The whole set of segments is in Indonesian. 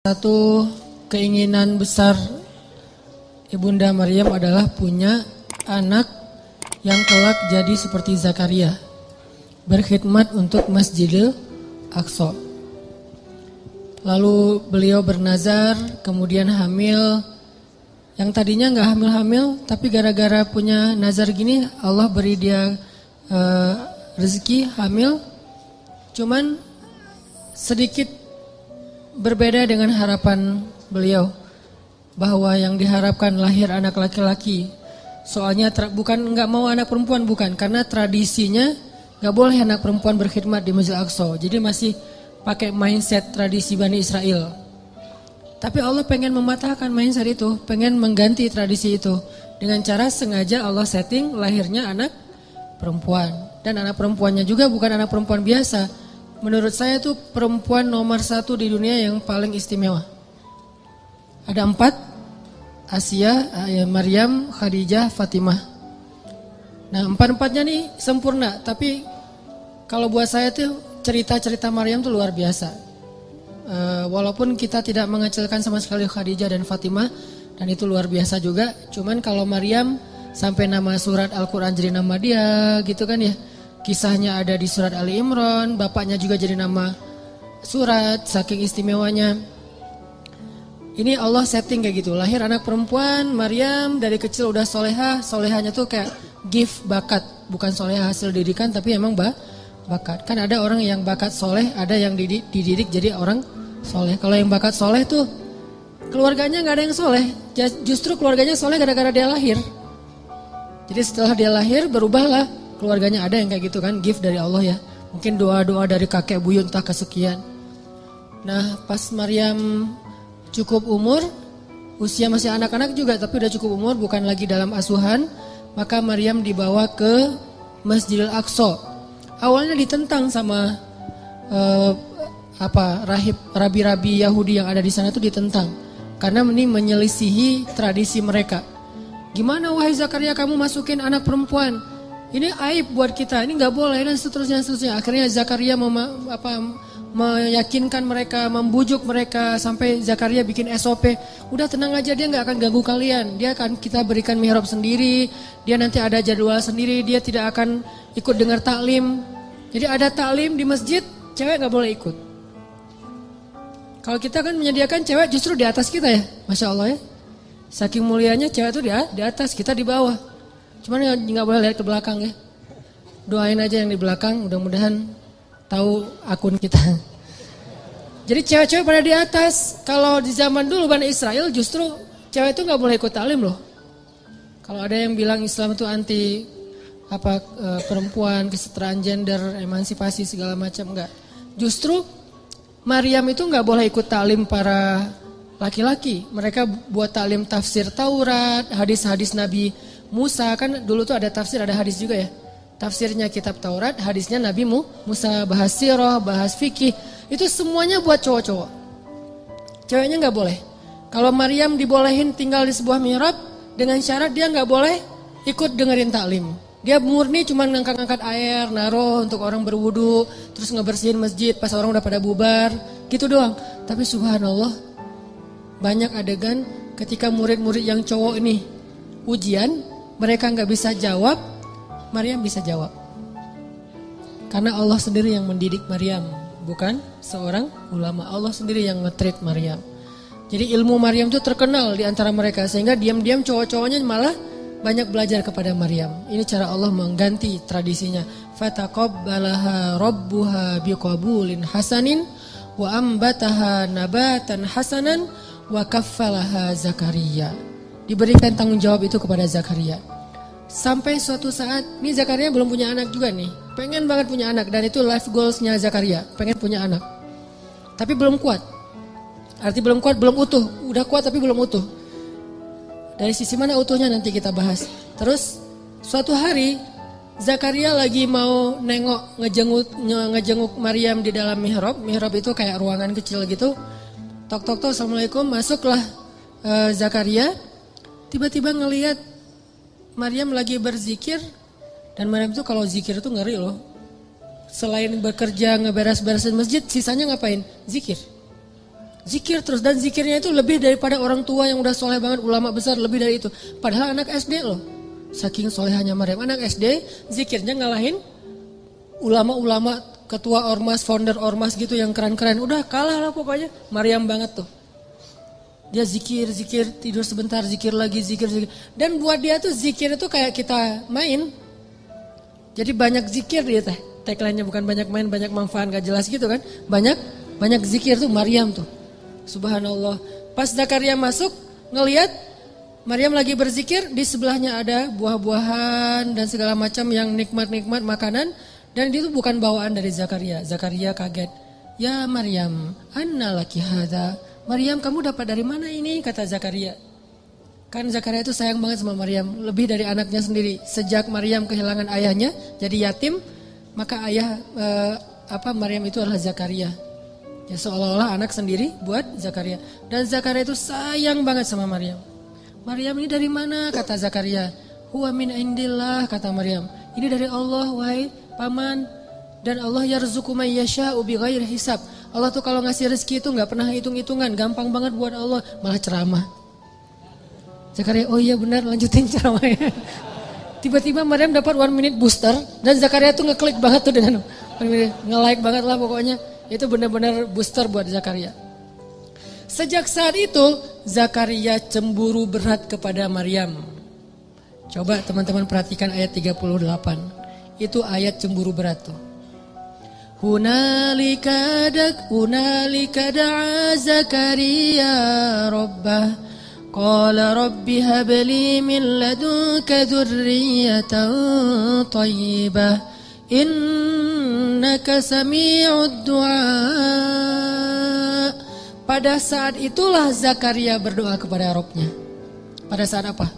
Satu keinginan besar Ibunda Maryam adalah punya anak yang kelak jadi seperti Zakaria, berkhidmat untuk Masjidil Aqsa. Lalu beliau bernazar, kemudian hamil. Yang tadinya nggak hamil-hamil, tapi gara-gara punya nazar gini, Allah beri dia rezeki hamil. Cuman sedikit berbeda dengan harapan beliau, bahwa yang diharapkan lahir anak laki-laki. Soalnya bukan nggak mau anak perempuan, bukan, karena tradisinya nggak boleh anak perempuan berkhidmat di Masjidil Aqsa. Jadi masih pakai mindset tradisi Bani Israel. Tapi Allah pengen mematahkan mindset itu, pengen mengganti tradisi itu dengan cara sengaja Allah setting lahirnya anak perempuan. Dan anak perempuannya juga bukan anak perempuan biasa. Menurut saya itu perempuan nomor 1 di dunia yang paling istimewa. Ada 4, Asia, Maryam, Khadijah, Fatimah. Nah 4-4-nya nih sempurna. Tapi kalau buat saya tuh cerita-cerita Maryam tuh luar biasa. Walaupun kita tidak mengecilkan sama sekali Khadijah dan Fatimah, dan itu luar biasa juga. Cuman kalau Maryam sampai nama surat Al-Quran jadi nama dia gitu kan ya. Kisahnya ada di surat Ali Imran, bapaknya juga jadi nama surat, saking istimewanya. Ini Allah setting kayak gitu, lahir anak perempuan, Maryam dari kecil udah solehah, solehahnya tuh kayak gift bakat, bukan solehah hasil didikan tapi emang bakat. Kan ada orang yang bakat soleh, ada yang dididik jadi orang soleh. Kalau yang bakat soleh tuh keluarganya gak ada yang soleh, justru keluarganya soleh gara-gara dia lahir. Jadi setelah dia lahir berubahlah. Keluarganya ada yang kayak gitu kan, gift dari Allah ya. Mungkin doa-doa dari kakek buyut entah kesekian. Nah pas Maryam cukup umur, usia masih anak-anak juga tapi udah cukup umur, bukan lagi dalam asuhan, maka Maryam dibawa ke Masjidil Aqsa. Awalnya ditentang sama rabi-rabi Yahudi yang ada di sana tuh ditentang. Karena ini menyelisihi tradisi mereka. Gimana wahai Zakaria kamu masukin anak perempuan? Ini aib buat kita, ini nggak boleh dan seterusnya. Akhirnya Zakaria meyakinkan mereka, membujuk mereka sampai Zakaria bikin SOP. Udah tenang aja, dia nggak akan ganggu kalian. Dia akan kita berikan mihrab sendiri. Dia nanti ada jadwal sendiri. Dia tidak akan ikut dengar taklim. Jadi ada taklim di masjid, cewek nggak boleh ikut. Kalau kita kan menyediakan cewek justru di atas kita ya, masya Allah ya. Saking mulianya cewek itu di atas, kita di bawah. Cuman nggak boleh lihat ke belakang ya. Doain aja yang di belakang, mudah-mudahan tahu akun kita. Jadi cewek-cewek pada di atas. Kalau di zaman dulu Bani Israel justru cewek itu nggak boleh ikut taklim loh. Kalau ada yang bilang Islam itu anti perempuan, kesetaraan gender, emansipasi segala macam, enggak. Justru Maryam itu nggak boleh ikut taklim para laki-laki. Mereka buat taklim tafsir Taurat, hadis-hadis Nabi Musa, kan dulu tuh ada tafsir, ada hadis juga ya. Tafsirnya kitab Taurat, hadisnya Nabi Musa, bahas sirah, bahas fikih. Itu semuanya buat cowok-cowok. Ceweknya gak boleh. Kalau Maryam dibolehin tinggal di sebuah mihrab, dengan syarat dia gak boleh ikut dengerin taklim. Dia murni cuma ngangkat-ngangkat air, naruh untuk orang berwudu, terus ngebersihin masjid pas orang udah pada bubar, gitu doang. Tapi subhanallah, banyak adegan ketika murid-murid yang cowok ini ujian, mereka nggak bisa jawab, Maryam bisa jawab. Karena Allah sendiri yang mendidik Maryam, bukan seorang ulama. Allah sendiri yang nge-treat Maryam. Jadi ilmu Maryam itu terkenal di antara mereka, sehingga diam-diam cowok-cowoknya malah banyak belajar kepada Maryam. Ini cara Allah mengganti tradisinya. Fataqabbalaha rabbuha biqabulin hasanin wa ambataha nabatan hasanan wa kaffalaha Zakaria. Diberikan tanggung jawab itu kepada Zakaria. Sampai suatu saat, nih Zakaria belum punya anak juga nih. Pengen banget punya anak, dan itu life goalsnya Zakaria. Pengen punya anak. Tapi belum kuat. Arti belum kuat, belum utuh. Udah kuat tapi belum utuh. Dari sisi mana utuhnya nanti kita bahas. Terus suatu hari, Zakaria lagi mau ngejenguk Maryam di dalam mihrab. Mihrab itu kayak ruangan kecil gitu. Tok-tok-tok, assalamualaikum, masuklah Zakaria. Tiba-tiba ngelihat Maryam lagi berzikir, dan Maryam itu kalau zikir itu ngeri loh. Selain bekerja ngeberes-beresin masjid, sisanya ngapain? Zikir. Zikir terus, dan zikirnya itu lebih daripada orang tua yang udah soleh banget, ulama besar, lebih dari itu. Padahal anak SD loh. Saking solehnya Maryam, anak SD zikirnya ngalahin ulama-ulama, ketua ormas, founder ormas gitu yang keren-keren. Udah kalah lah pokoknya, Maryam banget tuh. Dia zikir, tidur sebentar, zikir lagi, zikir. Dan buat dia tuh zikir itu kayak kita main. Jadi banyak zikir dia teh. Tagline-nya bukan banyak main, banyak manfaat, gak jelas gitu kan. Banyak zikir tuh Maryam tuh. Subhanallah. Pas Zakaria masuk, ngelihat Maryam lagi berzikir, di sebelahnya ada buah-buahan dan segala macam yang nikmat-nikmat makanan. Dan itu bukan bawaan dari Zakaria. Zakaria kaget. Ya Maryam, anna laki hadza. Maryam, kamu dapat dari mana ini? Kata Zakaria. Kan Zakaria itu sayang banget sama Maryam, lebih dari anaknya sendiri. Sejak Maryam kehilangan ayahnya, jadi yatim, maka ayah Maryam itu adalah Zakaria. Ya seolah-olah anak sendiri buat Zakaria. Dan Zakaria itu sayang banget sama Maryam. Maryam ini dari mana? Kata Zakaria. Huwa min indillah, kata Maryam. Ini dari Allah, wahai paman. Dan Allah yarzuqu may yasha'u bighairi hisab. Allah tuh kalau ngasih rezeki itu gak pernah hitung-hitungan. Gampang banget buat Allah. Malah ceramah. Zakaria, oh iya benar, lanjutin ceramahnya. Tiba-tiba Maryam dapat 1 minute booster. Dan Zakaria tuh ngeklik banget tuh dengan nge-like banget lah pokoknya. Itu benar-benar booster buat Zakaria. Sejak saat itu Zakaria cemburu berat kepada Maryam. Coba teman-teman perhatikan ayat 38. Itu ayat cemburu berat tuh. Hunalika da'a Zakaria rabbah. Qala rabbi habli min ladunka dzurriyyatan thayyibah. Innaka sami'ud du'a. Pada saat itulah Zakaria berdoa kepada Rabbnya. Pada saat apa?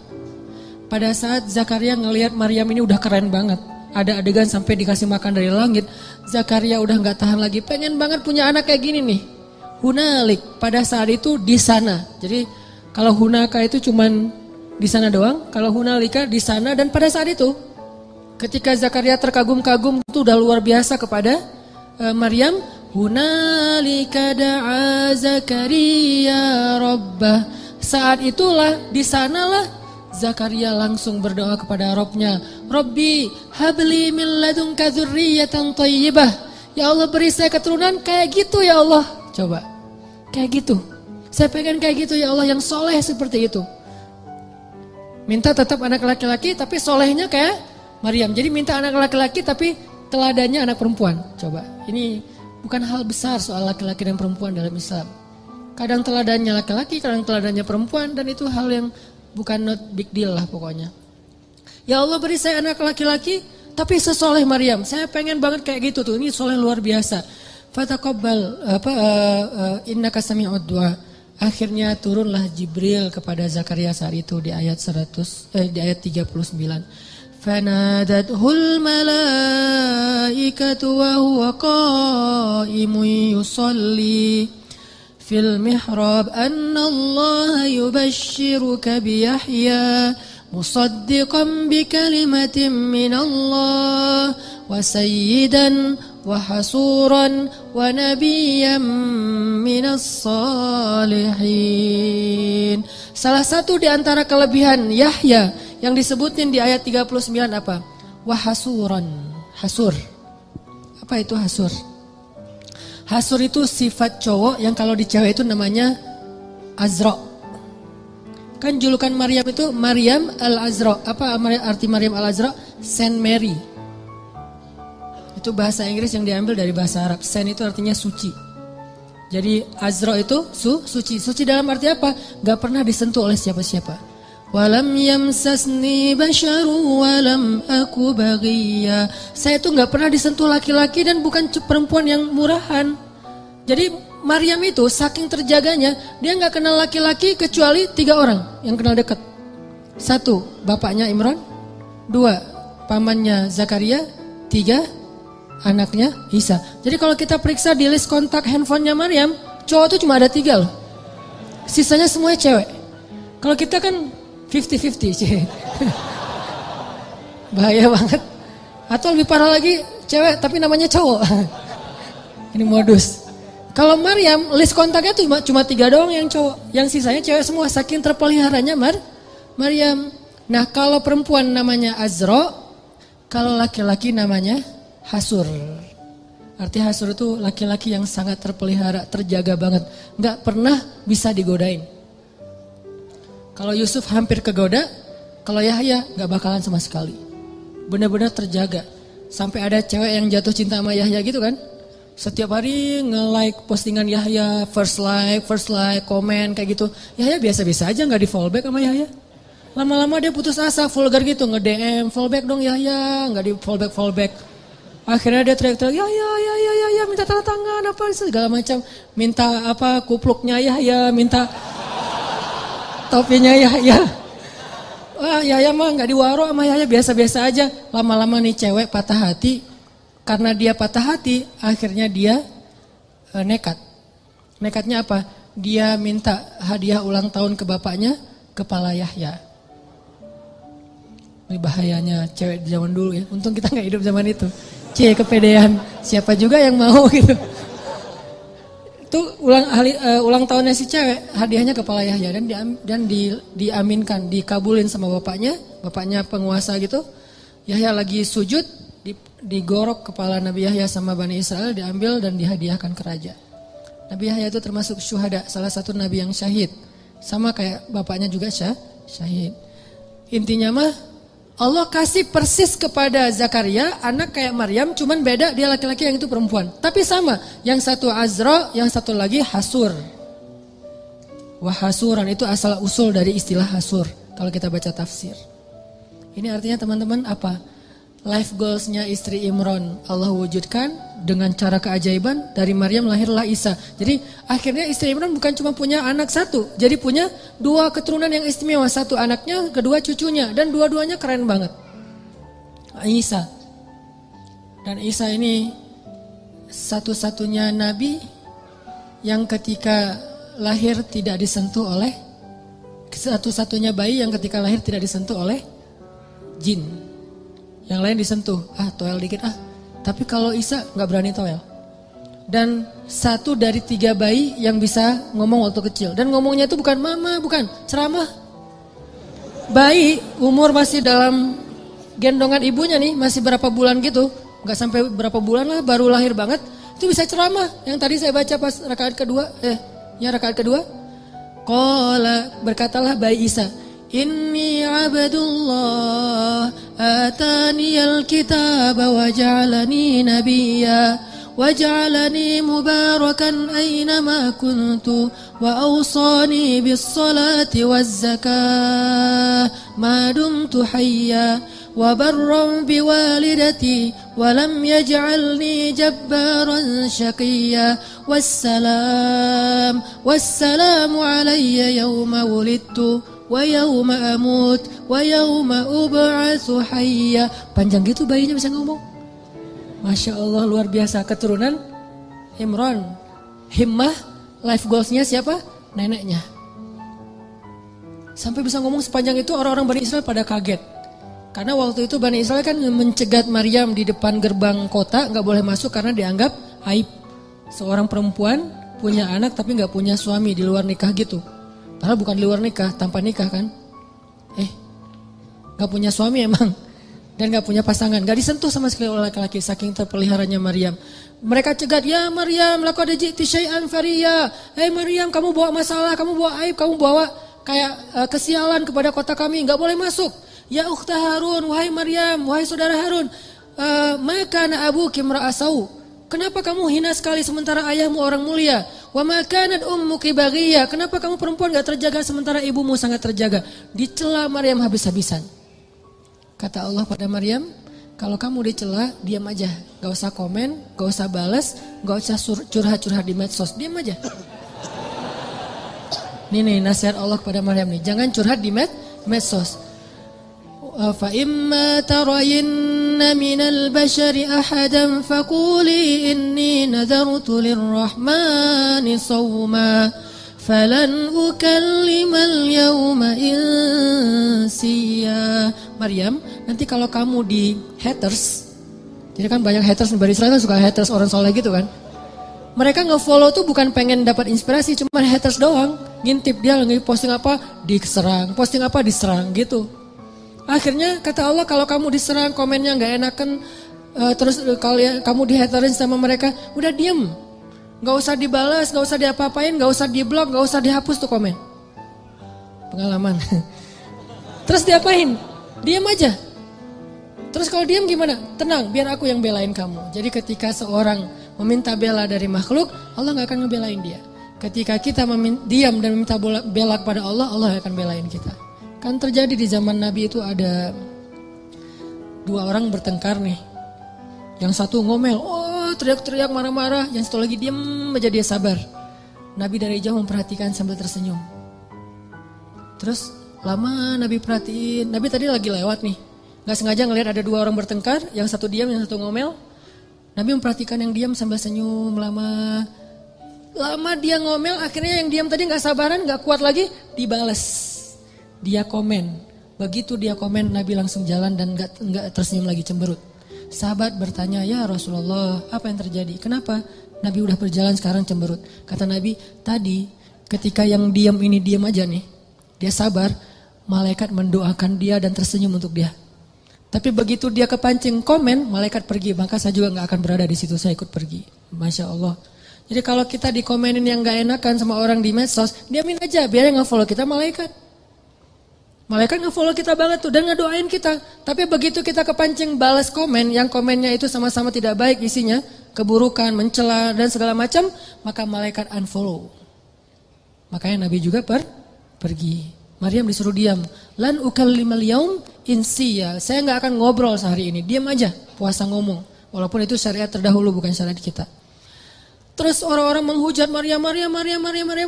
Pada saat Zakaria ngelihat Maryam ini udah keren banget. Ada adegan sampai dikasih makan dari langit. Zakaria udah gak tahan lagi. Pengen banget punya anak kayak gini nih. Hunalik. Pada saat itu di sana. Jadi kalau hunaka itu cuman di sana doang. Kalau hunalika di sana dan pada saat itu. Ketika Zakaria terkagum-kagum itu udah luar biasa kepada Maryam. Hunalika da'a Zakaria rabbah. Saat itulah, di sanalah Zakaria langsung berdoa kepada Rabbnya. Rabbi habli min ladunka dzurriyyatan thayyibah. Ya Allah, beri saya keturunan kayak gitu ya Allah. Coba, kayak gitu. Saya pengen kayak gitu ya Allah, yang soleh seperti itu. Minta tetap anak laki-laki tapi solehnya kayak Maryam. Jadi minta anak laki-laki tapi teladannya anak perempuan. Coba, ini bukan hal besar soal laki-laki dan perempuan dalam Islam. Kadang teladannya laki-laki, kadang teladannya perempuan. Dan itu hal yang bukan not big deal lah pokoknya. Ya Allah, beri saya anak laki-laki tapi sesoleh Maryam. Saya pengen banget kayak gitu tuh. Ini soleh luar biasa. Fataqabbal innaka sami'ud du'a. Akhirnya turunlah Jibril kepada Zakaria saat itu di ayat 39. Fanadathul malaikatu wa huwa qa'imun yusalli fil mihrab anna Allah yubashshiruka bi Yahya musaddiqan bi kalimatin min Allah wa sayyidan wa hasuran wa nabiyyan minas salihin. Salah satu di antara kelebihan Yahya yang disebutin di ayat 39 apa? Wahasuran. Hasur. Apa itu hasur? Hasur itu sifat cowok yang kalau di cewek itu namanya Azra. Kan julukan Maryam itu Maryam Al-Azra. Apa arti Maryam Al-Azra? Saint Mary. Itu bahasa Inggris yang diambil dari bahasa Arab. Saint itu artinya suci. Jadi Azra itu suci. Suci dalam arti apa? Gak pernah disentuh oleh siapa-siapa. Walam yamsasni basyaru walam aku baghiya. Saya itu gak pernah disentuh laki-laki dan bukan perempuan yang murahan. Jadi Maryam itu saking terjaganya, dia gak kenal laki-laki kecuali 3 orang yang kenal dekat. 1, bapaknya Imran. 2, pamannya Zakaria. 3, anaknya Isa. Jadi kalau kita periksa di list kontak handphonenya Maryam, cowok itu cuma ada 3 loh. Sisanya semuanya cewek. Kalau kita kan 50-50. Bahaya banget. Atau lebih parah lagi, cewek tapi namanya cowok. Ini modus. Kalau Maryam, list kontaknya tuh cuma 3 doang yang cowok. Yang sisanya cewek semua, saking terpeliharanya Maryam. Nah kalau perempuan namanya Azra, kalau laki-laki namanya Hasur. Arti Hasur itu laki-laki yang sangat terpelihara, terjaga banget. Gak pernah bisa digodain. Kalau Yusuf hampir kegoda, kalau Yahya gak bakalan sama sekali. Benar-benar terjaga. Sampai ada cewek yang jatuh cinta sama Yahya gitu kan. Setiap hari nge-like postingan Yahya, first like, komen kayak gitu. Yahya biasa-biasa aja gak di fallback sama Yahya. Lama-lama dia putus asa, vulgar gitu, nge-DM, fallback dong Yahya, gak di fallback. Akhirnya dia teriak-teriak, ya, minta tanda tangan, apa segala macam. Minta apa, kupluknya Yahya, minta topinya Yahya. Wah Yahya mah gak diwaro sama Yahya, biasa-biasa aja. Lama-lama nih cewek patah hati. Karena dia patah hati, akhirnya dia nekat. Nekatnya apa? Dia minta hadiah ulang tahun ke bapaknya, kepala Yahya. Ini bahayanya cewek di zaman dulu ya. Untung kita gak hidup zaman itu. Kepedean. Siapa juga yang mau gitu. Itu ulang tahunnya si cewek, hadiahnya kepala Yahya. Dan diaminkan, dikabulin sama bapaknya. Bapaknya penguasa gitu. Yahya lagi sujud. Digorok kepala Nabi Yahya sama Bani Israel, diambil dan dihadiahkan ke raja. Nabi Yahya itu termasuk syuhada, salah satu nabi yang syahid. Sama kayak bapaknya juga syahid. Intinya mah Allah kasih persis kepada Zakaria anak kayak Maryam, cuman beda dia laki-laki, yang itu perempuan. Tapi sama, yang satu Azra, yang satu lagi Hasur. Wahasuran itu asal usul dari istilah Hasur kalau kita baca tafsir. Ini artinya teman-teman apa? Life goalsnya istri Imran Allah wujudkan dengan cara keajaiban. Dari Maryam lahirlah Isa. Jadi akhirnya istri Imran bukan cuma punya anak satu, jadi punya 2 keturunan yang istimewa. Satu anaknya, kedua cucunya, dan dua-duanya keren banget. Isa. Dan Isa ini satu-satunya nabi yang ketika lahir tidak disentuh oleh, satu-satunya bayi yang ketika lahir tidak disentuh oleh jin. Yang lain disentuh, toel dikit Tapi kalau Isa gak berani toel. Dan 1 dari 3 bayi yang bisa ngomong waktu kecil. Dan ngomongnya itu bukan mama, bukan ceramah. Bayi umur masih dalam gendongan ibunya nih, masih berapa bulan gitu. Gak sampai berapa bulan lah, baru lahir banget. Itu bisa ceramah. Yang tadi saya baca pas rakaat kedua. Qala, berkatalah bayi Isa, Inni abdullah ataniyal kitaba wa ja'alani nabiyya wa ja'alani mubarakan aynama kuntu wa awsani bis salati waz zakah ma dumtu hayya wa barran biwalidati wa lam yaj'alni jabbaran syaqiyya wassalamu alayya yawma wulidtu wa yawma amut wa yawma ub'atsu hayya. Panjang gitu bayinya bisa ngomong. Masya Allah, luar biasa. Keturunan Imran. Himmah, life goalsnya siapa? Neneknya. Sampai bisa ngomong sepanjang itu, orang-orang Bani Israel pada kaget. Karena waktu itu Bani Israel kan mencegat Maryam di depan gerbang kota, gak boleh masuk karena dianggap aib. Seorang perempuan punya anak tapi gak punya suami, di luar nikah gitu. Padahal bukan di luar nikah, tanpa nikah kan. Gak punya suami emang. Dan gak punya pasangan. Gak disentuh sama sekali oleh laki-laki, saking terpeliharanya Maryam. Mereka cegat, ya Maryam, laqad ji'ti syai'an fariya. Hei Maryam, kamu bawa masalah, kamu bawa aib, kamu bawa kayak kesialan kepada kota kami. Gak boleh masuk. Ya ukhta Harun, wahai Maryam, wahai saudara Harun. Maka na abuki imra'asau. Kenapa kamu hina sekali sementara ayahmu orang mulia? Wa ma kanat ummuki baghiyah. Kenapa kamu perempuan gak terjaga sementara ibumu sangat terjaga? Dicela Maryam habis-habisan. Kata Allah pada Maryam, kalau kamu dicela, diam aja. Gak usah komen, gak usah balas, gak usah curhat-curhat di medsos. Diam aja. Nih nasihat Allah kepada Maryam nih. Jangan curhat di medsos. Fa imma tarayinna minal bashari ahadan faquli inni nadartu lirrahmani sawma falan ukallimal yawma insiya. Maryam, nanti kalau kamu di haters, jadi kan banyak haters di Bani Israel kan suka haters orang soleh gitu kan. Mereka nge-follow tuh bukan pengen dapat inspirasi, cuma haters doang. Ngintip dia lagi posting apa, diserang. Posting apa, diserang gitu. Akhirnya kata Allah, kalau kamu diserang, komennya gak enakan, terus kamu dihaterin sama mereka, udah diem. Gak usah dibalas, gak usah diapa-apain, gak usah di-blok, gak usah dihapus tuh komen. Pengalaman. Terus diapain? Diem aja. Terus kalau diem gimana? Tenang, biar aku yang belain kamu. Jadi ketika seorang meminta bela dari makhluk, Allah gak akan ngebelain dia. Ketika kita diam dan meminta bela kepada Allah, Allah akan belain kita. Kan terjadi di zaman Nabi itu ada 2 orang bertengkar nih. Yang satu ngomel, teriak-teriak marah-marah. Yang satu lagi diam aja, dia sabar. Nabi dari jauh memperhatikan sambil tersenyum. Terus lama Nabi perhatiin, Nabi tadi lagi lewat nih. Gak sengaja ngelihat ada 2 orang bertengkar, yang satu diam, yang satu ngomel. Nabi memperhatikan yang diam sambil senyum lama. Lama dia ngomel, akhirnya yang diam tadi gak sabaran, gak kuat lagi, dibales. Dia komen. Begitu dia komen, Nabi langsung jalan dan gak tersenyum lagi, cemberut. Sahabat bertanya, ya Rasulullah, apa yang terjadi? Kenapa Nabi udah berjalan sekarang cemberut? Kata Nabi, tadi ketika yang diam ini diam aja nih, dia sabar, malaikat mendoakan dia dan tersenyum untuk dia. Tapi begitu dia kepancing komen, malaikat pergi. Maka saya juga gak akan berada di situ, saya ikut pergi. Masya Allah. Jadi kalau kita dikomenin yang gak enakan sama orang di medsos, diamin aja, biar yang nge-follow kita malaikat. Malaikat nge-follow kita banget tuh dan ngedoain kita. Tapi begitu kita kepancing balas komen, yang komennya itu sama-sama tidak baik isinya, keburukan, mencela dan segala macam, maka malaikat unfollow. Makanya Nabi juga pergi. Maryam disuruh diam. Lan ukallimal yaum insiya. Saya gak akan ngobrol sehari ini. Diam aja, puasa ngomong. Walaupun itu syariat terdahulu, bukan syariat kita. Terus orang-orang menghujat Maryam.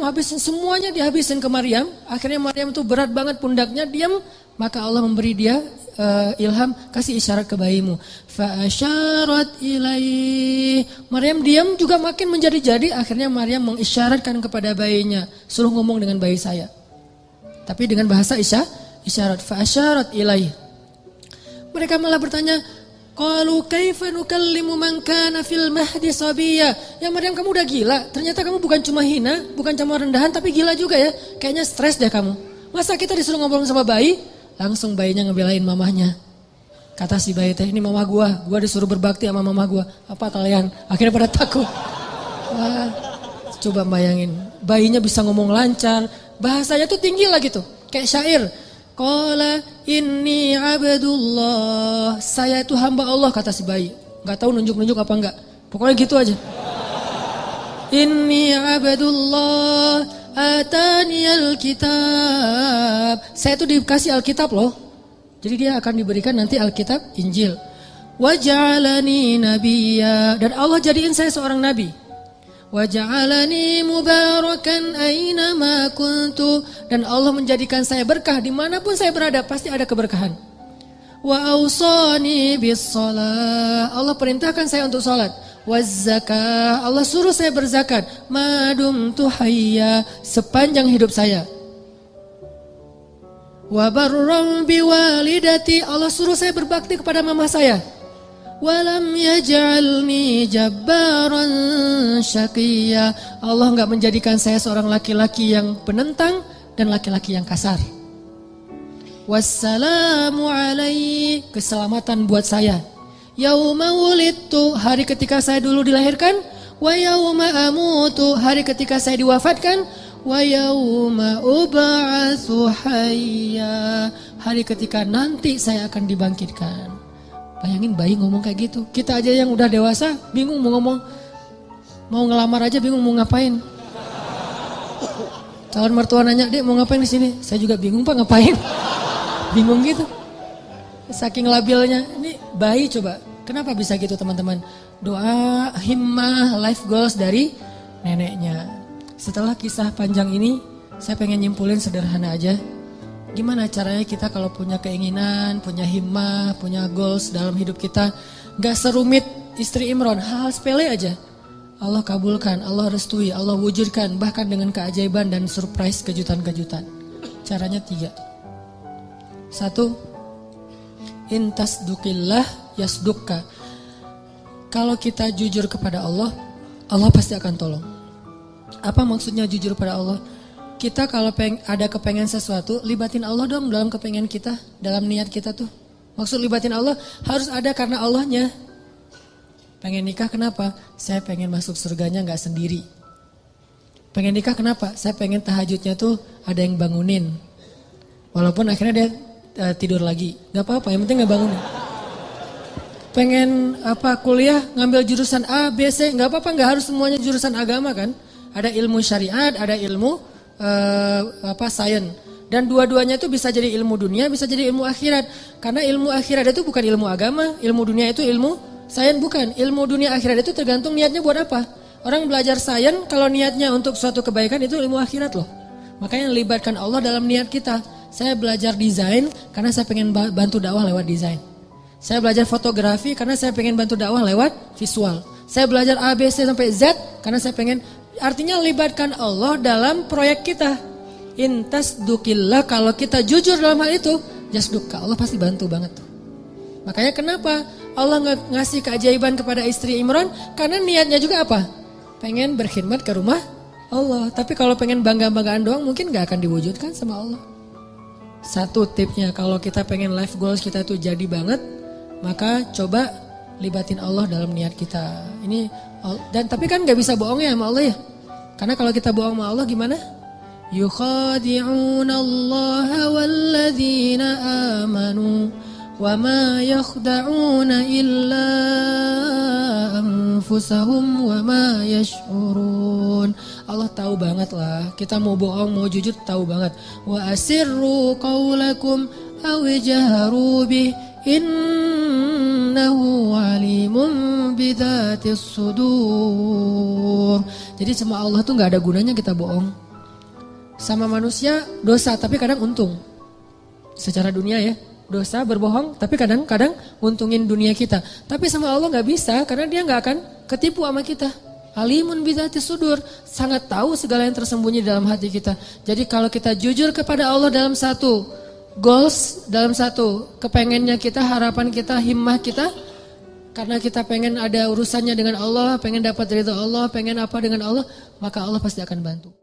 Habisin semuanya, dihabisin ke Maryam. Akhirnya Maryam itu berat banget pundaknya, diam. Maka Allah memberi dia ilham, kasih isyarat ke bayimu. Fa'asyarat ilaih. Maryam diam juga makin menjadi-jadi. Akhirnya Maryam mengisyaratkan kepada bayinya, suruh ngomong dengan bayi saya. Tapi dengan bahasa isyarat. Fa'asyarat ilaih. Mereka malah bertanya, qalu kaifa nukallimu man kana fil mahdi sabiyya. Ya Maryam, kamu udah gila. Ternyata kamu bukan cuma hina, bukan cuma rendahan, tapi gila juga ya. Kayaknya stres deh kamu. Masa kita disuruh ngobrol sama bayi? Langsung bayinya ngebelain mamahnya. Kata si bayi teh, ini mama gua disuruh berbakti sama mama gua. Apa kalian? Akhirnya pada takut. Wah, coba bayangin, bayinya bisa ngomong lancar. Bahasanya tuh tinggi lah gitu, kayak syair. Qala inni abdullah. Saya itu hamba Allah, kata si bayi. Gak tahu nunjuk-nunjuk apa enggak. Pokoknya gitu aja. Inni abdullah ataniyal kitab. Saya itu dikasih Alkitab loh. Jadi dia akan diberikan nanti Alkitab, Injil. Waja'alani nabiyya. Dan Allah jadiin saya seorang nabi. Waja'alani mubarakan aina ma kuntu. Dan Allah menjadikan saya berkah dimanapun saya berada, pasti ada keberkahan. Wa awsani bis shalah. Allah perintahkan saya untuk salat. Waz zakah. Allah suruh saya berzakat. Madumtu hayya. Sepanjang hidup saya. Wa barram biwalidati. Allah suruh saya berbakti kepada mama saya. Walam yaj'alni jabbaran syaqiyya. Allah enggak menjadikan saya seorang laki-laki yang penentang dan laki-laki yang kasar. Wassalamu alaihi. Keselamatan buat saya. Yauma wulidtu. Hari ketika saya dulu dilahirkan. Wa yauma amutu. Hari ketika saya diwafatkan. Wa yauma ub'atsu hayya. Hari ketika nanti saya akan dibangkitkan. Bayangin bayi ngomong kayak gitu. Kita aja yang udah dewasa bingung mau ngomong. Mau ngelamar aja bingung mau ngapain. Calon mertua nanya, "Dek, mau ngapain di sini?" Saya juga bingung, Pak, ngapain. Bingung gitu. Saking labilnya. Ini bayi coba. Kenapa bisa gitu, teman-teman? Doa, himmah, life goals dari neneknya. Setelah kisah panjang ini, saya pengen nyimpulin sederhana aja. Gimana caranya kita kalau punya keinginan, punya himmah, punya goals dalam hidup kita, gak serumit istri Imron, hal sepele aja. Allah kabulkan, Allah restui, Allah wujudkan, bahkan dengan keajaiban dan surprise kejutan-kejutan. Caranya 3. 1, intasdukillah yasdukka. Kalau kita jujur kepada Allah, Allah pasti akan tolong. Apa maksudnya jujur pada Allah? Kita kalau ada kepengen sesuatu, libatin Allah dong dalam kepengen kita, dalam niat kita tuh. Maksud libatin Allah harus ada karena Allahnya. Pengen nikah kenapa? Saya pengen masuk surganya gak sendiri. Pengen nikah kenapa? Saya pengen tahajudnya tuh ada yang bangunin. Walaupun akhirnya dia tidur lagi. Gak apa-apa, yang penting gak bangunin. Pengen kuliah ngambil jurusan A, B, C. Gak apa-apa, gak harus semuanya jurusan agama kan. Ada ilmu syariat, ada ilmu sains. Dan dua-duanya itu bisa jadi ilmu dunia, bisa jadi ilmu akhirat. Karena ilmu akhirat itu bukan ilmu agama, ilmu dunia itu ilmu sains bukan. Ilmu dunia akhirat itu tergantung niatnya buat apa. Orang belajar sains kalau niatnya untuk suatu kebaikan itu ilmu akhirat loh. Makanya libatkan Allah dalam niat kita. Saya belajar desain karena saya pengen bantu dakwah lewat desain. Saya belajar fotografi karena saya pengen bantu dakwah lewat visual. Saya belajar A, B, C sampai Z karena saya pengen. Artinya libatkan Allah dalam proyek kita. Intas dukillah, kalau kita jujur dalam hal itu, jasduka, Allah pasti bantu banget tuh. Makanya kenapa Allah ngasih keajaiban kepada istri Imran? Karena niatnya juga apa? Pengen berkhidmat ke rumah Allah. Tapi kalau pengen bangga-banggaan doang mungkin gak akan diwujudkan sama Allah. Satu tipsnya, kalau kita pengen life goals kita tuh jadi banget, maka coba libatin Allah dalam niat kita. Dan tapi kan gak bisa bohong ya sama Allah ya. Karena kalau kita bohong sama Allah gimana? يخادعون الله والذين آمنوا وما يخدعون إلا أنفسهم وما يشعرون. Allah tahu banget lah, kita mau bohong mau jujur tahu banget. Wa asirru qaulakum aw jaharu bih innahu alimun bidzatis sudur. Jadi sama Allah tuh nggak ada gunanya kita bohong. Sama manusia dosa tapi kadang untung. Secara dunia ya, dosa berbohong tapi kadang-kadang untungin dunia kita. Tapi sama Allah gak bisa karena dia gak akan ketipu sama kita. Alimun bidzatis sudur, sangat tahu segala yang tersembunyi dalam hati kita. Jadi kalau kita jujur kepada Allah dalam satu goals, dalam satu kepengennya kita, harapan kita, himmah kita, karena kita pengen ada urusannya dengan Allah, pengen dapat ridha Allah, pengen apa dengan Allah, maka Allah pasti akan bantu.